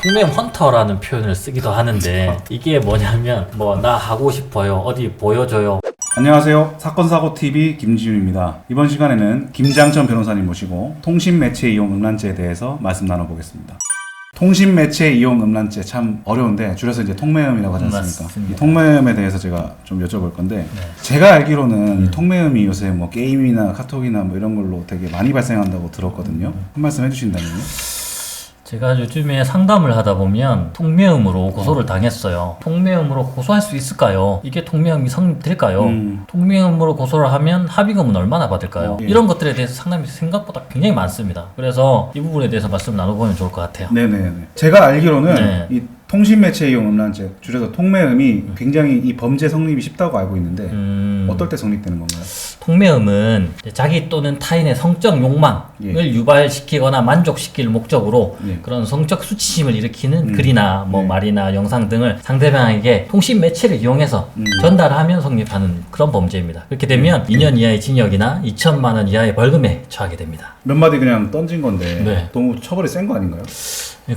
통매음 헌터라는 표현을 쓰기도 하는데 이게 뭐냐면 뭐 나 하고 싶어요, 어디 보여줘요. 안녕하세요. 사건사고TV 김지윤입니다. 이번 시간에는 김장천 변호사님 모시고 통신매체 이용 음란죄에 대해서 말씀 나눠보겠습니다. 통신매체 이용 음란죄 참 어려운데 줄여서 이제 통매음이라고 하지 않습니까? 맞습니다. 이 통매음에 대해서 제가 좀 여쭤볼 건데 네. 제가 알기로는 이 통매음이 요새 뭐 게임이나 카톡이나 뭐 이런 걸로 되게 많이 발생한다고 들었거든요. 한 말씀 해주신다면요? 제가 요즘에 상담을 하다 보면 통매음으로 고소를 당했어요. 통매음으로 고소할 수 있을까요? 이게 통매음이 성립될까요? 통매음으로 고소를 하면 합의금은 얼마나 받을까요? 예. 이런 것들에 대해서 상담이 생각보다 굉장히 많습니다. 그래서 이 부분에 대해서 말씀 나눠보면 좋을 것 같아요. 네네네. 제가 알기로는 네. 이 통신매체 이용 음란죄, 줄여서 통매음이 굉장히 이 범죄 성립이 쉽다고 알고 있는데 어떨 때 성립되는 건가요? 통매음은 자기 또는 타인의 성적 욕망을 예. 유발시키거나 만족시킬 목적으로 예. 그런 성적 수치심을 일으키는 글이나 뭐 네. 말이나 영상 등을 상대방에게 통신 매체를 이용해서 전달하면 성립하는 그런 범죄입니다. 그렇게 되면 2년 이하의 징역이나 2천만 원 이하의 벌금에 처하게 됩니다. 몇 마디 그냥 던진 건데 네. 너무 처벌이 센 거 아닌가요?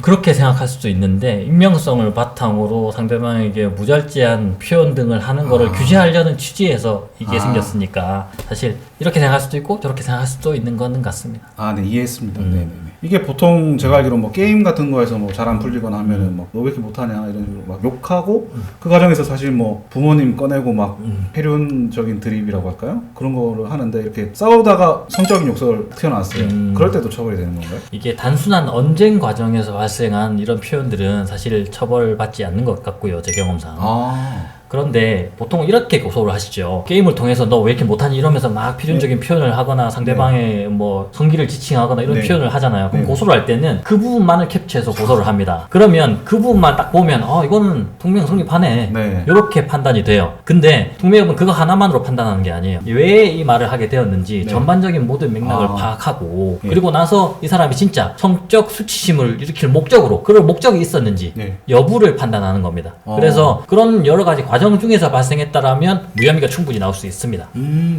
그렇게 생각할 수도 있는데 익명성을 바탕으로 상대방에게 무절제한 표현 등을 하는 거를 규제하려는 취지에서 이게 생겼으니까 사실 이렇게 생각할 수도 있고 저렇게 생각할 수도 있는 거는 같습니다. 아, 네, 이해했습니다. 네네. 이게 보통 제가 알기로 뭐 게임 같은 거에서 뭐 잘 안 풀리거나 하면은 뭐 너 왜 이렇게 못하냐 이런 식으로 막 욕하고 그 과정에서 사실 뭐 부모님 꺼내고 막 폐륜적인 드립이라고 할까요? 그런 거를 하는데 이렇게 싸우다가 성적인 욕설 튀어나왔어요. 그럴 때도 처벌이 되는 건가요? 이게 단순한 언쟁 과정에서 발생한 이런 표현들은 사실 처벌받지 않는 것 같고요, 제 경험상. 아, 그런데 보통 이렇게 고소를 하시죠. 게임을 통해서 너 왜 이렇게 못하니 이러면서 막 필연적인 표현을 하거나 상대방의 뭐 성기를 지칭하거나 이런 네. 표현을 하잖아요. 그럼 네. 고소를 할 때는 그 부분만을 캡처해서 고소를 합니다. 그러면 그 부분만 딱 보면 이거는 통매음 성립하네. 네. 이렇게 판단이 돼요. 근데 통매음은 그거 하나만으로 판단하는 게 아니에요. 왜 이 말을 하게 되었는지 네. 전반적인 모든 맥락을 아. 파악하고 예. 그리고 나서 이 사람이 진짜 성적 수치심을 일으킬 목적으로 그럴 목적이 있었는지 네. 여부를 판단하는 겁니다. 그래서 그런 여러 가지 과정 중에서 발생했다라면 무혐의가 충분히 나올 수 있습니다.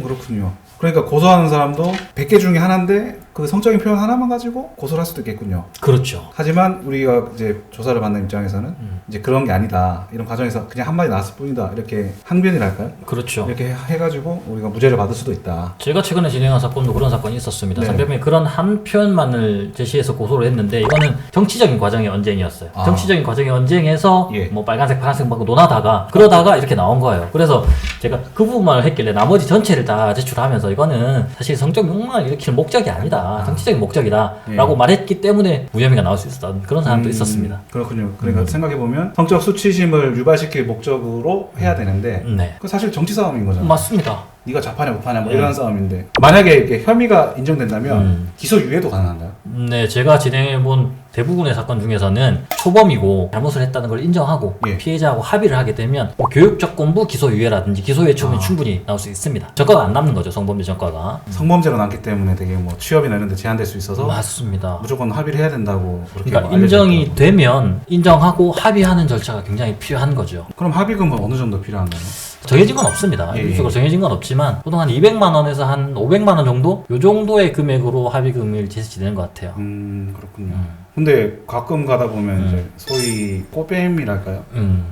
그렇군요. 그러니까 고소하는 사람도 100개 중에 하나인데 그 성적인 표현 하나만 가지고 고소를 할 수도 있겠군요. 그렇죠. 하지만 우리가 이제 조사를 받는 입장에서는 이제 그런 게 아니다. 이런 과정에서 그냥 한마디 나왔을 뿐이다. 이렇게 항변이랄까요? 그렇죠. 이렇게 해가지고 우리가 무죄를 받을 수도 있다. 제가 최근에 진행한 사건도 그런 사건이 있었습니다. 네. 상대방이 그런 한 표현만을 제시해서 고소를 했는데 이거는 정치적인 과정의 언쟁이었어요. 아. 정치적인 과정의 언쟁에서 예. 뭐 빨간색 파란색 막 놀아다가 그러다가 이렇게 나온 거예요. 그래서 제가 그 부분만을 했길래 나머지 전체를 다 제출하면서 이거는 사실 성적 욕망을 일으킬 목적이 아니다. 정치적인 목적이다. 예. 라고 말했기 때문에 무혐의가 나올 수 있었던 그런 사람도 있었습니다. 그렇군요. 그러니까 생각해보면 성적 수치심을 유발시킬 목적으로 해야 되는데 네. 그 사실 정치 싸움인 거잖아. 맞습니다. 네가 좌파냐 우파냐 뭐 예. 이런 싸움인데 만약에 이렇게 혐의가 인정된다면 기소유예도 가능한가요? 네, 제가 진행해본 대부분의 사건 중에서는 초범이고 잘못을 했다는 걸 인정하고 예. 피해자하고 합의를 하게 되면 뭐 교육조건부 기소유예라든지 기소유예 처분이 충분히 나올 수 있습니다. 전과가 안 남는 거죠, 성범죄 전과가. 성범죄가 많기 때문에 되게 뭐 취업이나 이런 데 제한될 수 있어서 맞습니다. 무조건 합의를 해야 된다고 그렇게 그러니까 뭐 알려져 인정이 있더라고요. 되면 인정하고 합의하는 절차가 굉장히 필요한 거죠. 그럼 합의금은 어느 정도 필요한가요? 정해진 건 없습니다. 예, 일률적으로 정해진 건 없지만 보통 한 200만 원에서 한 500만 원 정도? 요 정도의 금액으로 합의금을 제시되는 것 같아요. 그렇군요. 근데 가끔 가다 보면 이제 소위 꼬뱀이랄까요?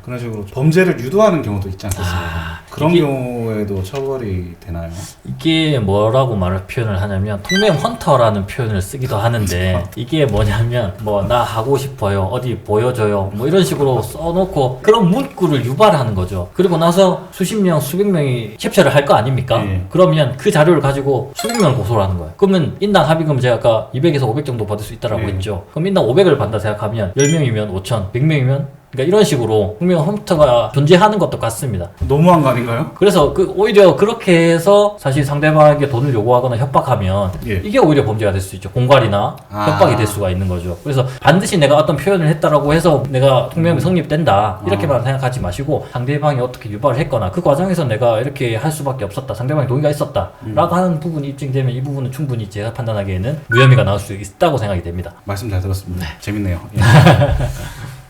그런 식으로 범죄를 유도하는 경우도 있지 않겠습니까? 그런 경우에도 처벌이 되나요? 이게 뭐라고 표현을 하냐면 통매음 헌터라는 표현을 쓰기도 하는데 이게 뭐냐면 뭐 나 하고 싶어요, 어디 보여줘요, 뭐 이런 식으로 써놓고 그런 문구를 유발하는 거죠. 그리고 나서 수십 명, 수백 명이 캡처를 할 거 아닙니까? 예. 그러면 그 자료를 가지고 수백 명을 고소를 하는 거예요. 그러면 인당 합의금 제가 아까 200에서 500 정도 받을 수 있다라고 예. 했죠. 그럼 인당 500을 받는다 생각하면 10명이면 5천, 100명이면 그러니까 이런 식으로 통매음 헌터가 존재하는 것도 같습니다. 너무한 거 아닌가요? 그래서 오히려 그렇게 해서 사실 상대방에게 돈을 요구하거나 협박하면 예. 이게 오히려 범죄가 될 수 있죠. 공갈이나 협박이 될 수가 있는 거죠. 그래서 반드시 내가 어떤 표현을 했다라고 해서 내가 통매음이 성립된다 이렇게만 생각하지 마시고 상대방이 어떻게 유발을 했거나 그 과정에서 내가 이렇게 할 수밖에 없었다, 상대방의 동의가 있었다 라고 하는 부분이 입증되면 이 부분은 충분히 제가 판단하기에는 무혐의가 나올 수 있다고 생각이 됩니다. 말씀 잘 들었습니다. 재밌네요. 예.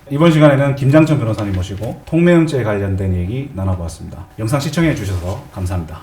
이번 시간에는 김장천 변호사님 모시고 통매음죄에 관련된 얘기 나눠보았습니다. 영상 시청해 주셔서 감사합니다.